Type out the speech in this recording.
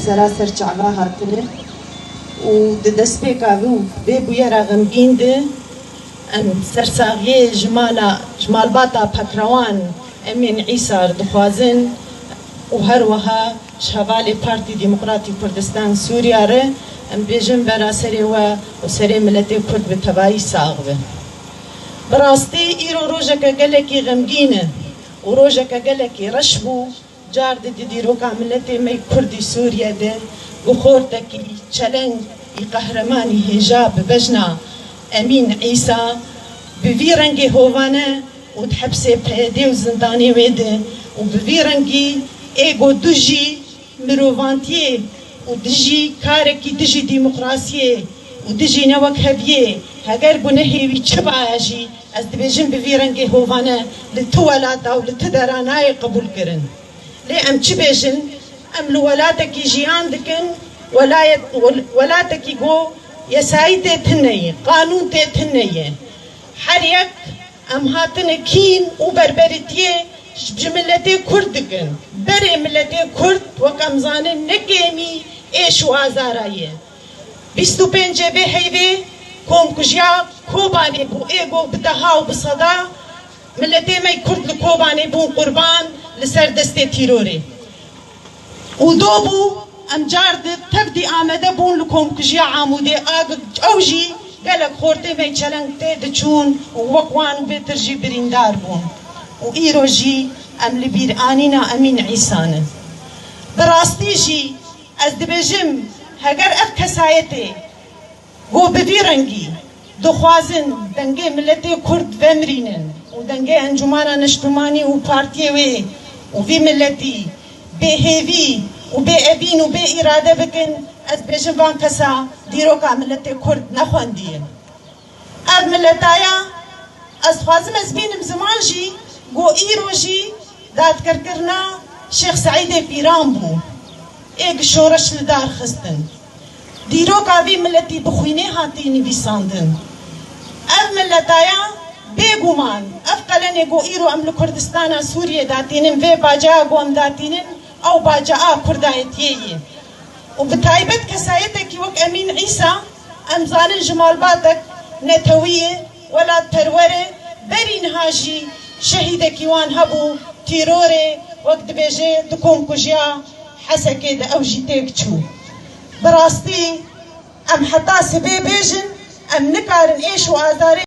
سراسر شعبها هاتنه وددست بيكاوي بيبويا غمجين ده ام سرساغيه جمال باتا بكروان امين عيسى دخوازن وهروها شهوالي بارتي ديمقراطي كردستان سوريا ره ام بيجن برا سري وسري ملتي كرد بتباي ساغبه براستي ايرو روجك قالكي غمجينه وروجك قالكي رشبو جار دي روكا ملتي مي كردي سوريا ده وخورتكي تشالنج قهرماني هجاب بجنا امين عيسى بفيرنجي هوفانا وتحبسي بهدي وزنداني ويده وبفيرنجي ايغو دجي مروفانتيه ودجي كاركي دجي ديمقراسيه ودجي نوك هبيه هاگر بنهي ويتشبعاجي از دبيجن بفيرنجي هوفانا لتولاتا ولتدراناي قبول كرن لي ام تشبيجن ام لولاتكي جيان دكن ولاتكي جو يسايدة تنية قانون تنية حريك ام هاتن كين وبربرتيه بجملتي كردكن بري ملتي كرد وكم زانن نكيمي ايش وازارايه بيستو بنجي بهيبي كوم كجيا كوباني بو ايغو بدها وبصدا ملتي ماي كرد لكوباني بو قربان لسر دستي تيروري ودوبو ام جارد تبدي آمده بون لكم كجيا عامودي اوجي قالك خورتي ماي چلنگ تي دچون ووقوان بيترجي بريندار بون وإيروجي ام لبير آنينا امين عيسان براستي جي از دبجم هگر اف كسايتي گو بفيرنگي دخوازن دنگي ملتي كرد ومرينن ودنگي انجمانا نشتماني وبارتي وي وفي ملتي بهيفي وبأبين وبإرادة بكن از بجم وان كسا ديروكا ملتي كرد نخواندين اب ملتايا از خوازم از بينم زمان جي گو إيروجي داد كركرنا شيخ سعيد فيران بو ايق شورش لدار خستن ديروكا في ملتي بخويني هاتيني بيساندن اف ملتايا بيگومان اف قلني گو إيرو ام لكردستانا سوريا داتينن في باجا گو ام داتينن او باجا كردايتيه وبتايبت كسايتك وك امين عيسى ام زانن جمال باتك نتويه ولا تروره برين هاجي شهيدك وان هبو تيروري وقت بيجي دكم كجيا حسكي دا اوجي تيكتشو براستي ام حتى سبي بيجن ام نكارن ايش وازاري